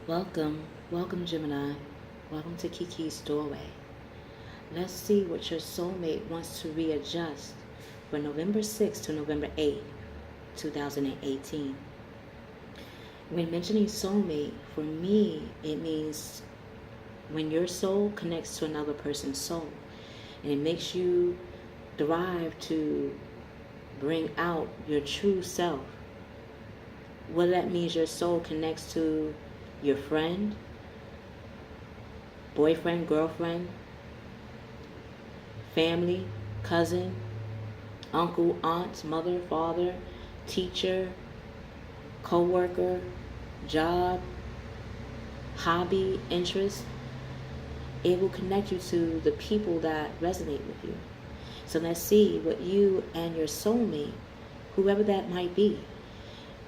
Welcome Gemini. Welcome to Kiki's Doorway. Let's see what your soulmate wants to readjust for November 6th to November 8th, 2018. When mentioning soulmate, for me, it means when your soul connects to another person's soul, and it makes you thrive to bring out your true self. Whether that means your soul connects to your friend, boyfriend, girlfriend, family, cousin, uncle, aunt, mother, father, teacher, co-worker, job, hobby, interest, it will connect you to the people that resonate with you. So let's see what you and your soulmate, whoever that might be,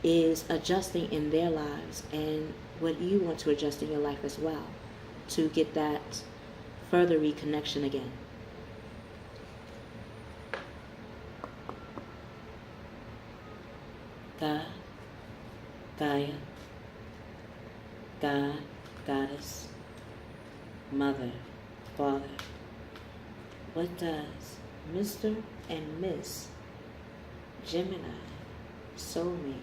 is adjusting in their lives and what you want to adjust in your life as well to get that further reconnection again. God, Gaia, God, Goddess, Mother, Father, what does Mr. and Miss Gemini soulmate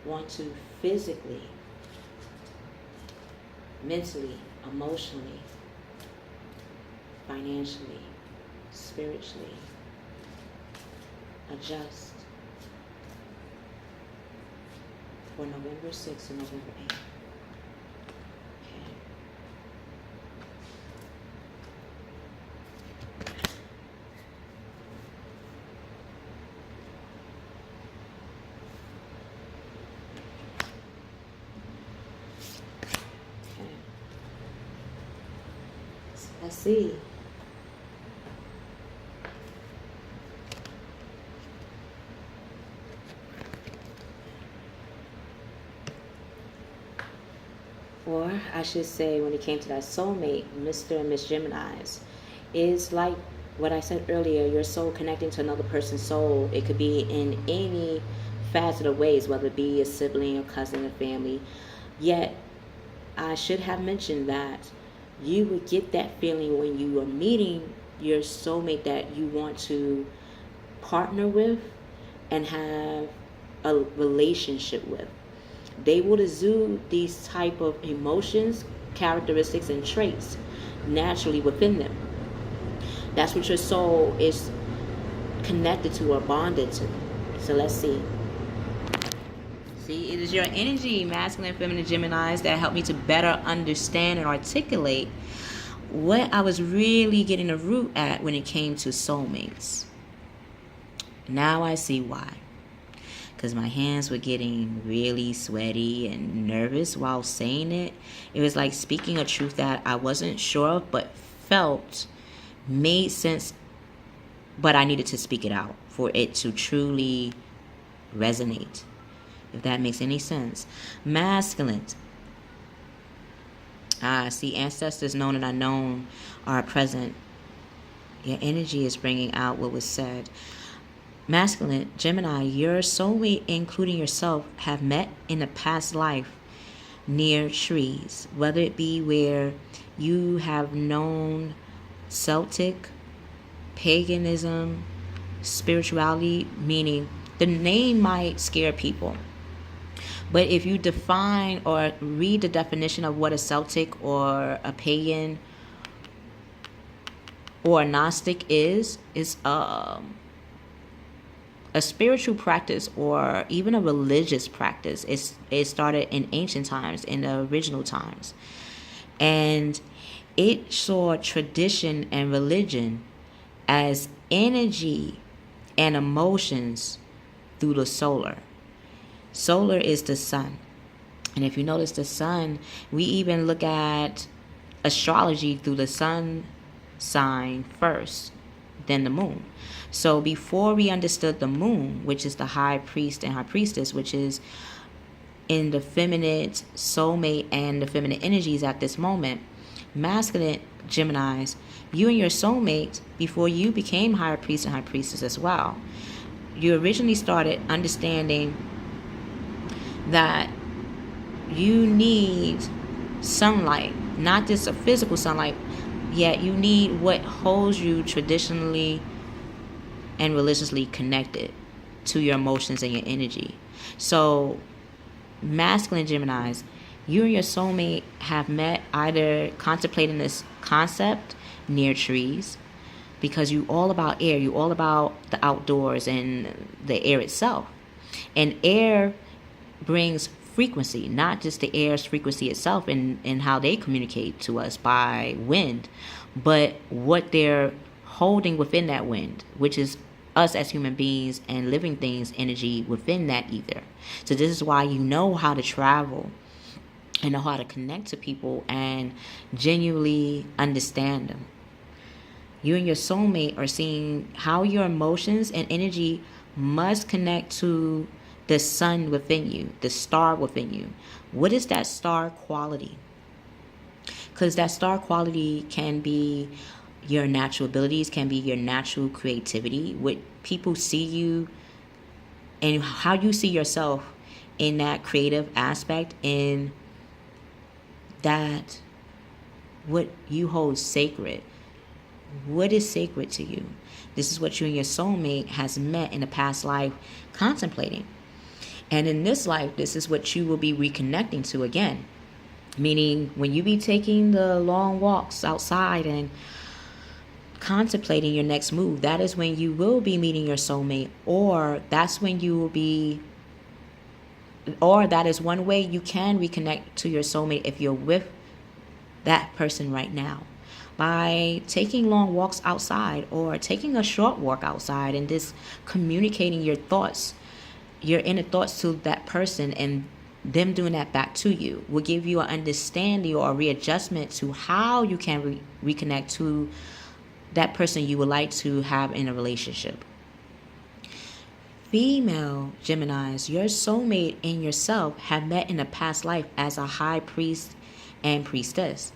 want to physically, mentally, emotionally, financially, spiritually adjust for November 6th and November 8th? Let's see. Or I should say, when it came to that soulmate, Mr. and Miss Geminis, is like what I said earlier, your soul connecting to another person's soul. It could be in any facet of ways, whether it be a sibling, a cousin, a family. Yet, I should have mentioned that you would get that feeling when you are meeting your soulmate that you want to partner with and have a relationship with. They will exude these type of emotions, characteristics, and traits naturally within them. That's what your soul is connected to or bonded to. So let's see. See, it is your energy, masculine, feminine, Geminis, that help me to better understand and articulate what I was really getting a root at when it came to soulmates. Now I see why. Because my hands were getting really sweaty and nervous while saying it. It was like speaking a truth that I wasn't sure of but felt made sense, but I needed to speak it out for it to truly resonate, if that makes any sense. Masculine. See, ancestors known and unknown are present. Your energy is bringing out what was said. Masculine, Gemini, your soulmate, including yourself, have met in a past life near trees, whether it be where you have known Celtic, paganism, spirituality, meaning the name might scare people. But if you define or read the definition of what a Celtic or a pagan or a Gnostic is a spiritual practice or even a religious practice. It started in ancient times, in the original times. And it saw tradition and religion as energy and emotions through the solar. Solar is the sun. And if you notice the sun, we even look at astrology through the sun sign first, then the moon. So before we understood the moon, which is the high priest and high priestess, which is in the feminine soulmate and the feminine energies at this moment, masculine Geminis, you and your soulmate, before you became higher priest and high priestess as well, you originally started understanding that you need sunlight, not just a physical sunlight, yet you need what holds you traditionally and religiously connected to your emotions and your energy. So, masculine Geminis, you and your soulmate have met either contemplating this concept near trees, because you all about air, you all about the outdoors and the air itself. And air brings frequency, not just the air's frequency itself and how they communicate to us by wind, but what they're holding within that wind, which is us as human beings and living things energy within that ether. So this is why you know how to travel and know how to connect to people and genuinely understand them. You and your soulmate are seeing how your emotions and energy must connect to the sun within you, the star within you. What is that star quality? Because that star quality can be your natural abilities, can be your natural creativity, what people see you and how you see yourself in that creative aspect, in that what you hold sacred. What is sacred to you? This is what you and your soulmate has met in a past life contemplating. And in this life, this is what you will be reconnecting to again. Meaning, when you be taking the long walks outside and contemplating your next move, that is when you will be meeting your soulmate, or that's when you will be, or that is one way you can reconnect to your soulmate if you're with that person right now. By taking long walks outside or taking a short walk outside and just communicating your thoughts, your inner thoughts to that person, and them doing that back to you will give you an understanding or a readjustment to how you can reconnect to that person you would like to have in a relationship. Female Geminis, your soulmate and yourself have met in a past life as a high priest and priestess.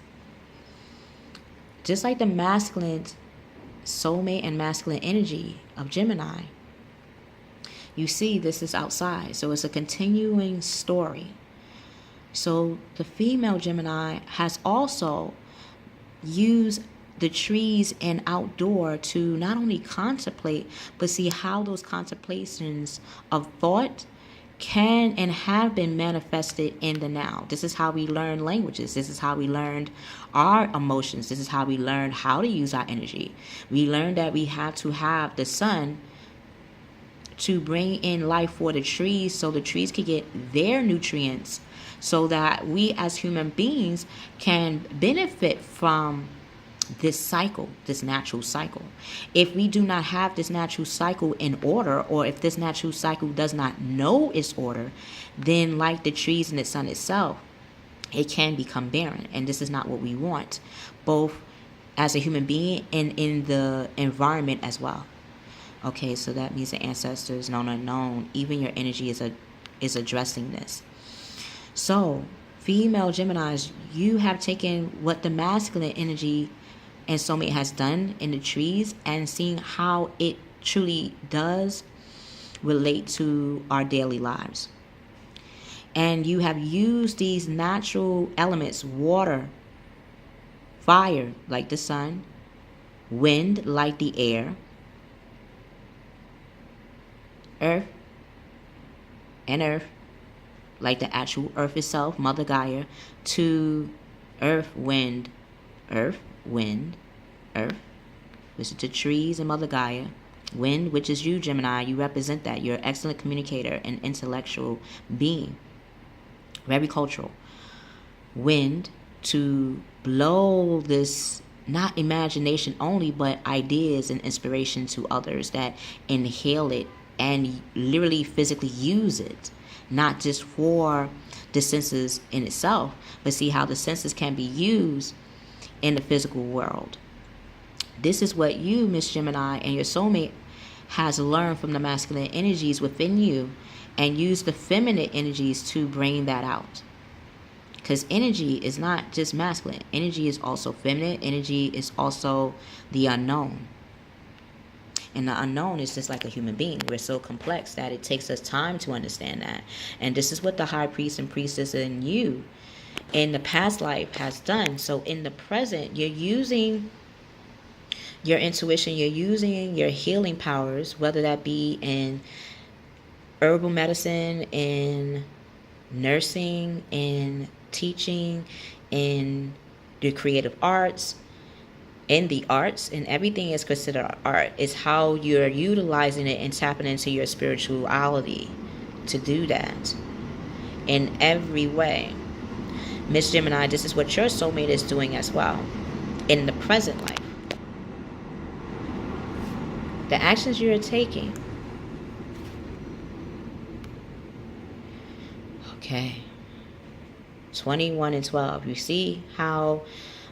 Just like the masculine soulmate and masculine energy of Gemini, you see this is outside. So it's a continuing story. So the female Gemini has also used the trees and outdoor to not only contemplate, but see how those contemplations of thought can and have been manifested in the now. This is how we learn languages. This is how we learned our emotions. This is how we learned how to use our energy. We learned that we have to have the sun to bring in life for the trees, so the trees can get their nutrients, so that we as human beings can benefit from this cycle, this natural cycle. If we do not have this natural cycle in order, or if this natural cycle does not know its order, then like the trees and the sun itself, it can become barren. And this is not what we want, both as a human being and in the environment as well. Okay, so that means the ancestors, known unknown, even your energy is addressing this. So, female Geminis, you have taken what the masculine energy and soulmate has done in the trees and seeing how it truly does relate to our daily lives. And you have used these natural elements, water, fire, like the sun, wind, like the air, earth, like the actual earth itself, Mother Gaia, to earth, wind, earth, which is the trees and Mother Gaia. Wind, which is you, Gemini, you represent that. You're an excellent communicator and intellectual being. Very cultural. Wind, to blow this, not imagination only, but ideas and inspiration to others that inhale it and literally physically use it, not just for the senses in itself, but see how the senses can be used in the physical world. This is what you, Miss Gemini, and your soulmate has learned from the masculine energies within you, and use the feminine energies to bring that out. Because energy is not just masculine. Energy is also feminine. Energy is also the unknown. And the unknown is just like a human being. We're so complex that it takes us time to understand that. And this is what the high priest and priestess in you in the past life has done. So in the present, you're using your intuition, you're using your healing powers, whether that be in herbal medicine, in nursing, in teaching, in the creative arts, in the arts, and everything is considered art. It's how you're utilizing it and tapping into your spirituality to do that in every way. Miss Gemini, this is what your soulmate is doing as well in the present life. The actions you're taking. Okay. 21 and 12. You see how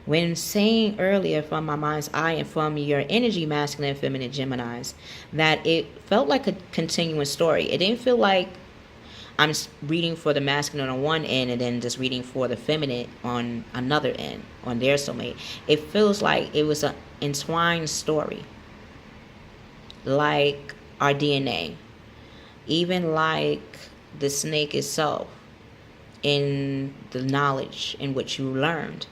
when saying earlier from my mind's eye and from your energy, masculine and feminine Geminis, that it felt like a continuing story. It didn't feel like I'm reading for the masculine on one end and then just reading for the feminine on another end, on their soulmate. It feels like it was an entwined story. Like our DNA. Even like the snake itself in the knowledge in which you learned.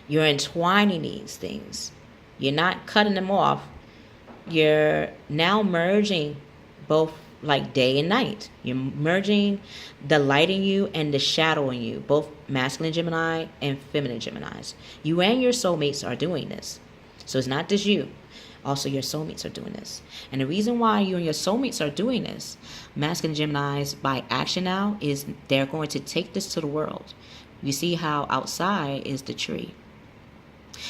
You're entwining these things. You're not cutting them off. You're now merging both like day and night. You're merging the light in you and the shadow in you, both masculine Gemini and feminine Geminis. You and your soulmates are doing this. So it's not just you. Also, your soulmates are doing this. And the reason why you and your soulmates are doing this, masculine Geminis, by action now, is they're going to take this to the world. You see how outside is the tree.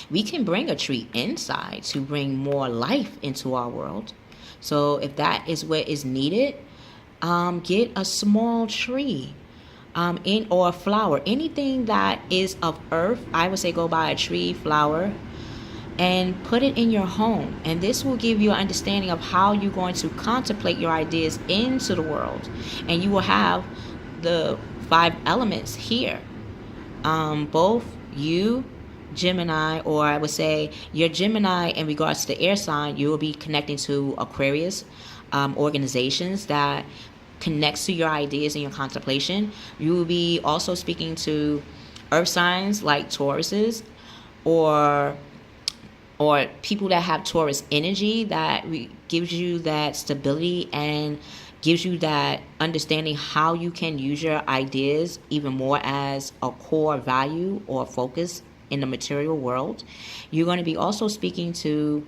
We can bring a tree inside to bring more life into our world. So if that is what is needed, get a small tree or a flower. Anything that is of earth, I would say go buy a tree, flower, and put it in your home. And this will give you an understanding of how you're going to contemplate your ideas into the world. And you will have the 5 elements here. Both you, Gemini, or I would say your Gemini in regards to the air sign, you will be connecting to Aquarius organizations that connects to your ideas and your contemplation. You will be also speaking to earth signs like Tauruses or people that have Taurus energy that gives you that stability and gives you that understanding how you can use your ideas even more as a core value or focus in the material world. You're going to be also speaking to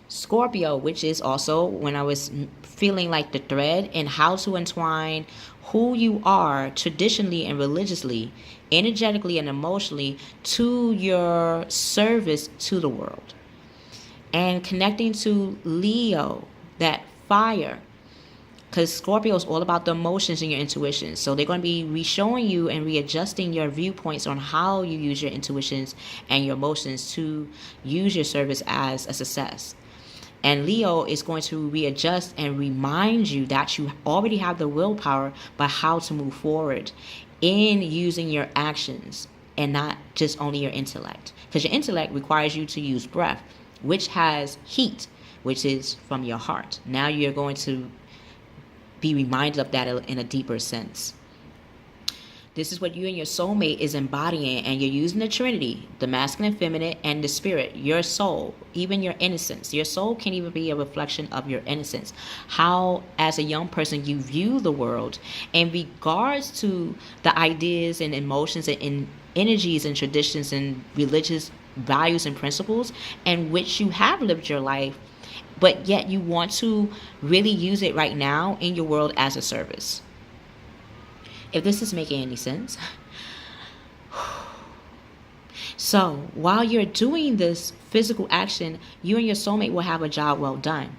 Scorpio, which is also when I was feeling like the thread and how to entwine who you are traditionally and religiously, energetically and emotionally to your service to the world. And connecting to Leo, that fire. Because Scorpio is all about the emotions and your intuition. So they're going to be re-showing you and readjusting your viewpoints on how you use your intuitions and your emotions to use your service as a success. And Leo is going to readjust and remind you that you already have the willpower by how to move forward in using your actions and not just only your intellect. Because your intellect requires you to use breath, which has heat, which is from your heart. Now you're going to be reminded of that in a deeper sense. This is what you and your soulmate is embodying, and you're using the Trinity, the masculine, feminine, and the spirit, your soul, even your innocence. Your soul can even be a reflection of your innocence. How, as a young person, you view the world in regards to the ideas and emotions and energies and traditions and religious values and principles in which you have lived your life, but yet you want to really use it right now in your world as a service. If this is making any sense. So while you're doing this physical action, you and your soulmate will have a job well done.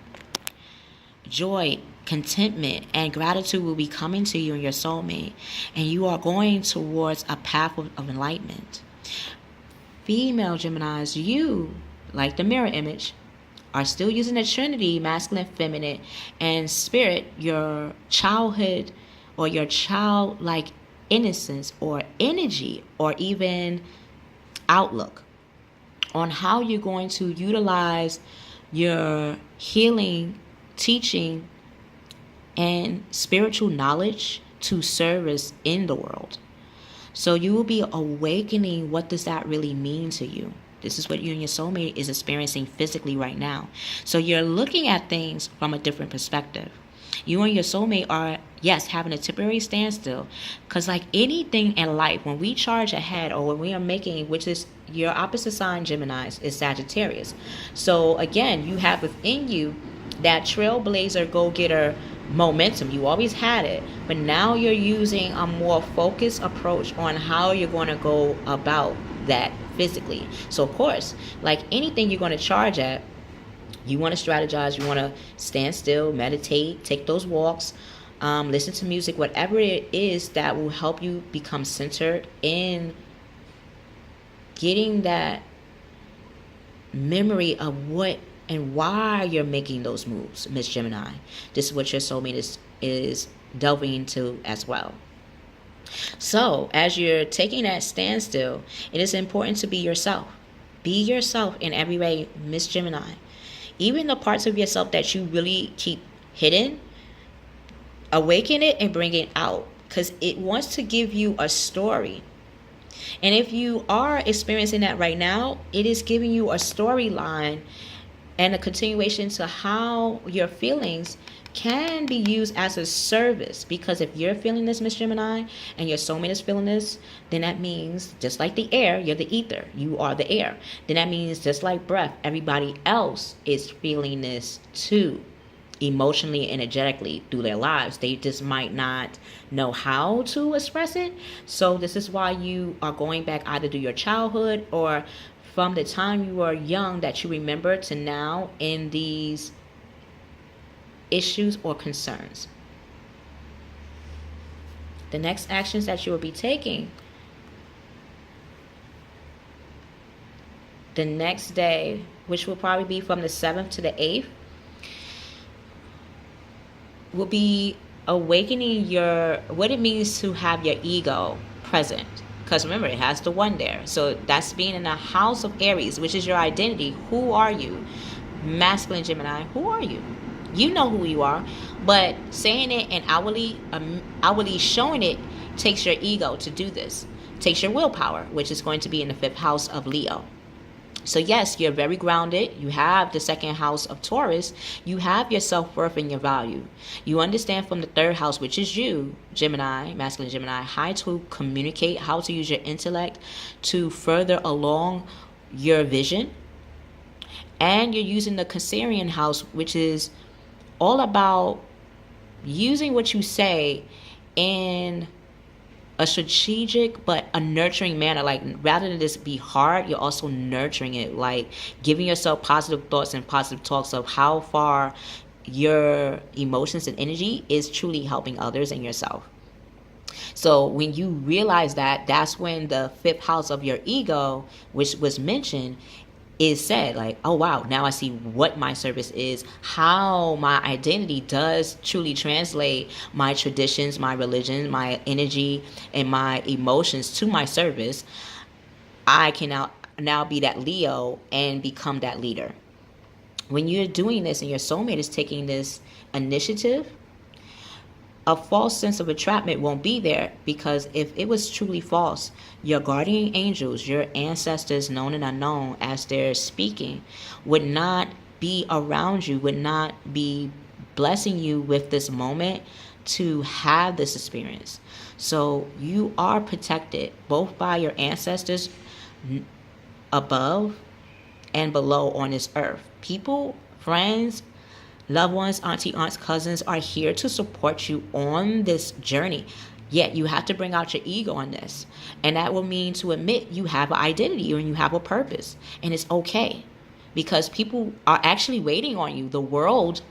Joy, contentment, and gratitude will be coming to you and your soulmate, and you are going towards a path of enlightenment. Female Geminis, you, like the mirror image, are still using the Trinity, masculine, feminine, and spirit, your childhood or your childlike innocence or energy or even outlook on how you're going to utilize your healing, teaching, and spiritual knowledge to service in the world. So you will be awakening what does that really mean to you. This is what you and your soulmate is experiencing physically right now. So you're looking at things from a different perspective. You and your soulmate are, yes, having a temporary standstill. Because like anything in life, when we charge ahead or when we are making, which is your opposite sign, Geminis, is Sagittarius. So again, you have within you that trailblazer, go-getter momentum. You always had it. But now you're using a more focused approach on how you're going to go about that physically. So of course, like anything you're going to charge at, you want to strategize, you want to stand still, meditate, take those walks, listen to music, whatever it is that will help you become centered in getting that memory of what and why you're making those moves, Miss Gemini. This is what your soulmate is delving into as well. So as you're taking that standstill, it is important to be yourself. Be yourself in every way, Miss Gemini. Even the parts of yourself that you really keep hidden, awaken it and bring it out, because it wants to give you a story. And if you are experiencing that right now, it is giving you a storyline and a continuation to how your feelings can be used as a service. Because if you're feeling this, Miss Gemini, and your soulmate is feeling this, then that means just like the air, you're the ether, you are the air. Then that means just like breath, everybody else is feeling this too, emotionally, energetically through their lives. They just might not know how to express it. So this is why you are going back either to your childhood or from the time you were young that you remember to now in these issues or concerns. The next actions that you will be taking the next day, which will probably be from the 7th to the 8th, will be awakening what it means to have your ego present. Because remember, it has the 1 there. So that's being in the house of Aries, which is your identity. Who are you? Masculine Gemini, who are you? You know who you are. But saying it and outwardly showing it takes your ego to do this. Takes your willpower, which is going to be in the 5th house of Leo. So yes, you're very grounded. You have the 2nd house of Taurus. You have your self-worth and your value. You understand from the 3rd house, which is you, Gemini, masculine Gemini, how to communicate, how to use your intellect to further along your vision. And you're using the Cancerian house, which is all about using what you say in a strategic but a nurturing manner. Like rather than this be hard, you're also nurturing it, like giving yourself positive thoughts and positive talks of how far your emotions and energy is truly helping others and yourself. So when you realize that, that's when the 5th house of your ego, which was mentioned, is said, like, oh wow, now I see what my service is, how my identity does truly translate my traditions, my religion, my energy, and my emotions to my service. I can now be that Leo and become that leader. When you're doing this and your soulmate is taking this initiative, a false sense of entrapment won't be there, because if it was truly false, your guardian angels, your ancestors known and unknown as they're speaking, would not be around you, would not be blessing you with this moment to have this experience. So you are protected both by your ancestors above and below on this earth. People, friends, loved ones, aunts, cousins are here to support you on this journey. Yet you have to bring out your ego on this. And that will mean to admit you have an identity and you have a purpose. And it's okay. Because people are actually waiting on you. The world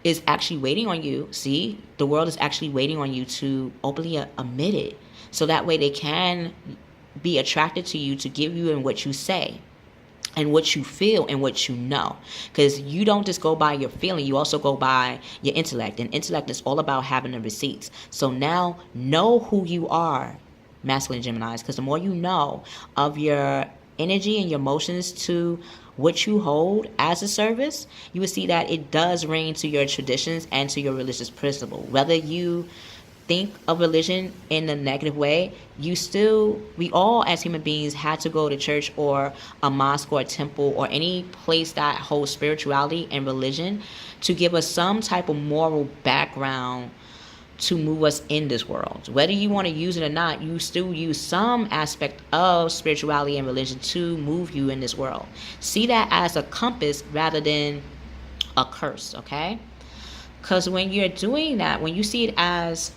is actually waiting on you. See? The world is actually waiting on you to openly admit it. So that way they can be attracted to you, to give you in what you say. and what you feel and what you know, because you don't just go by your feeling, you also go by your intellect, and intellect is all about having the receipts. So now know who you are, masculine Geminis, because the more you know of your energy and your emotions to what you hold as a service, you will see that it does ring to your traditions and to your religious principle. Whether you think of religion in a negative way, we all as human beings had to go to church or a mosque or a temple or any place that holds spirituality and religion to give us some type of moral background to move us in this world. Whether you want to use it or not, you still use some aspect of spirituality and religion to move you in this world. See that as a compass rather than a curse, okay? Because when you're doing that, when you see it as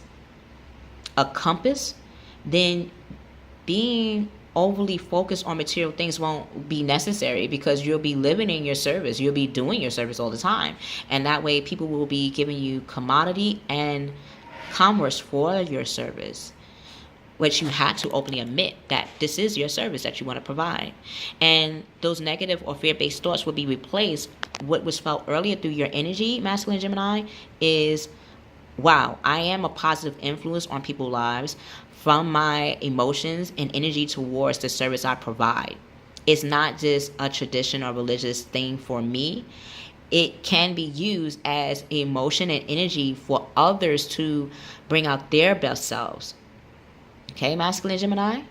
a compass, then being overly focused on material things won't be necessary, because you'll be living in your service. You'll be doing your service all the time. And that way people will be giving you commodity and commerce for your service, which you had to openly admit that this is your service that you want to provide. And those negative or fear-based thoughts will be replaced. What was felt earlier through your energy, masculine Gemini, is, wow, I am a positive influence on people's lives from my emotions and energy towards the service I provide. It's not just a tradition or religious thing for me. It can be used as emotion and energy for others to bring out their best selves. Okay, masculine Gemini?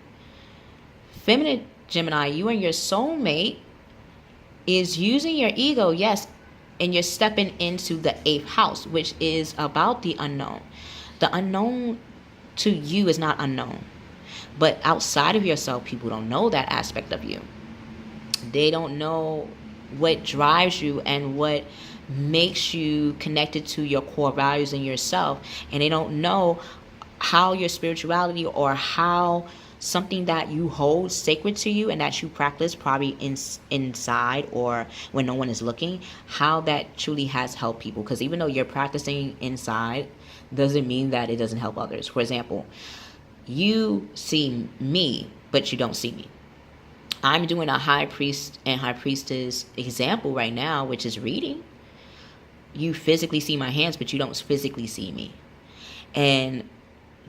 Feminine Gemini, you and your soulmate is using your ego, yes, and you're stepping into the 8th house, which is about the unknown. The unknown to you is not unknown. But outside of yourself, people don't know that aspect of you. They don't know what drives you and what makes you connected to your core values and yourself. And they don't know how your spirituality or how something that you hold sacred to you and that you practice probably inside or when no one is looking, how that truly has helped people. Because even though you're practicing inside, doesn't mean that it doesn't help others. For example, you see me, but you don't see me. I'm doing a high priest and high priestess example right now, which is reading. You physically see my hands, but you don't physically see me. And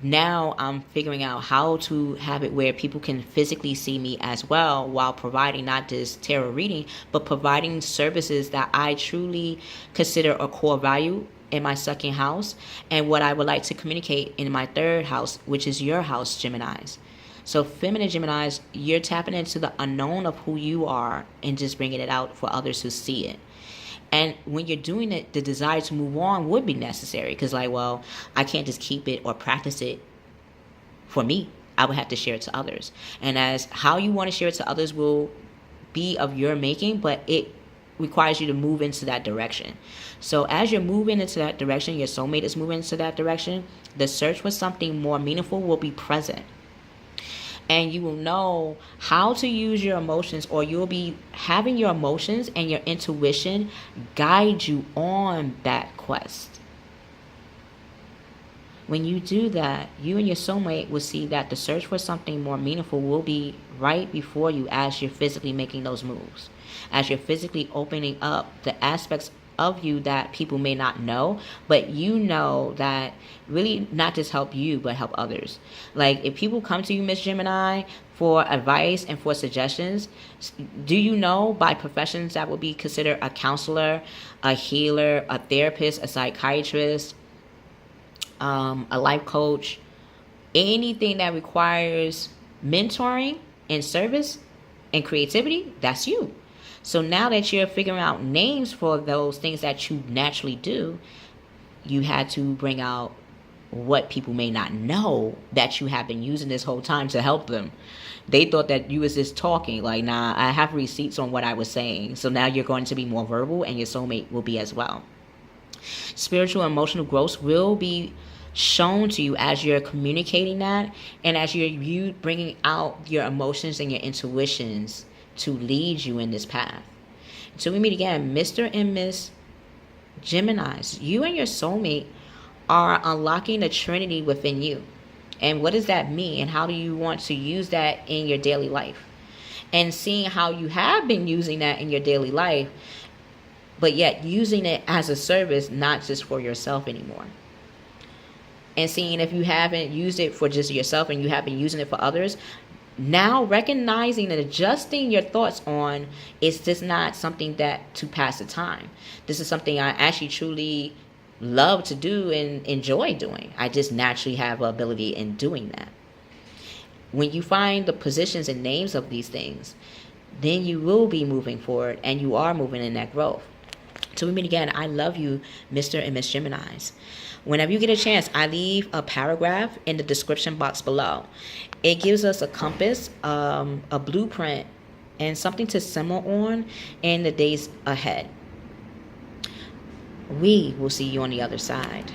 now I'm figuring out how to have it where people can physically see me as well, while providing not just tarot reading, but providing services that I truly consider a core value in my 2nd house, and what I would like to communicate in my 3rd house, which is your house, Geminis. So feminine Geminis, you're tapping into the unknown of who you are and just bringing it out for others to see it. And when you're doing it, the desire to move on would be necessary, because like, well, I can't just keep it or practice it for me. I would have to share it to others. And as how you want to share it to others will be of your making, but it requires you to move into that direction. So as you're moving into that direction, your soulmate is moving into that direction, the search for something more meaningful will be present. And you will know how to use your emotions, or you'll be having your emotions and your intuition guide you on that quest. When you do that, you and your soulmate will see that the search for something more meaningful will be right before you as you're physically making those moves. As you're physically opening up the aspects of you that people may not know, but you know that really not just help you, but help others. Like if people come to you, Miss Gemini, for advice and for suggestions, do you know by professions that would be considered a counselor, a healer, a therapist, a psychiatrist, a life coach, anything that requires mentoring and service and creativity, that's you. So now that you're figuring out names for those things that you naturally do, you had to bring out what people may not know that you have been using this whole time to help them. They thought that you was just talking, like, nah, I have receipts on what I was saying. So now you're going to be more verbal, and your soulmate will be as well. Spiritual and emotional growth will be shown to you as you're communicating that, and as you're bringing out your emotions and your intuitions to lead you in this path. So we meet again, Mr. and Miss Geminis. You and your soulmate are unlocking the Trinity within you. And what does that mean? And how do you want to use that in your daily life? and seeing how you have been using that in your daily life, but yet using it as a service, not just for yourself anymore. And seeing if you haven't used it for just yourself and you have been using it for others, now recognizing and adjusting your thoughts on, it's just not something that to pass the time. This is something I actually truly love to do and enjoy doing. I just naturally have an ability in doing that. When you find the positions and names of these things, then you will be moving forward and you are moving in that growth. So we meet again. I love you, Mr. and Miss Geminis. Whenever you get a chance, I leave a paragraph in the description box below. It gives us a compass, a blueprint, and something to simmer on in the days ahead. We will see you on the other side.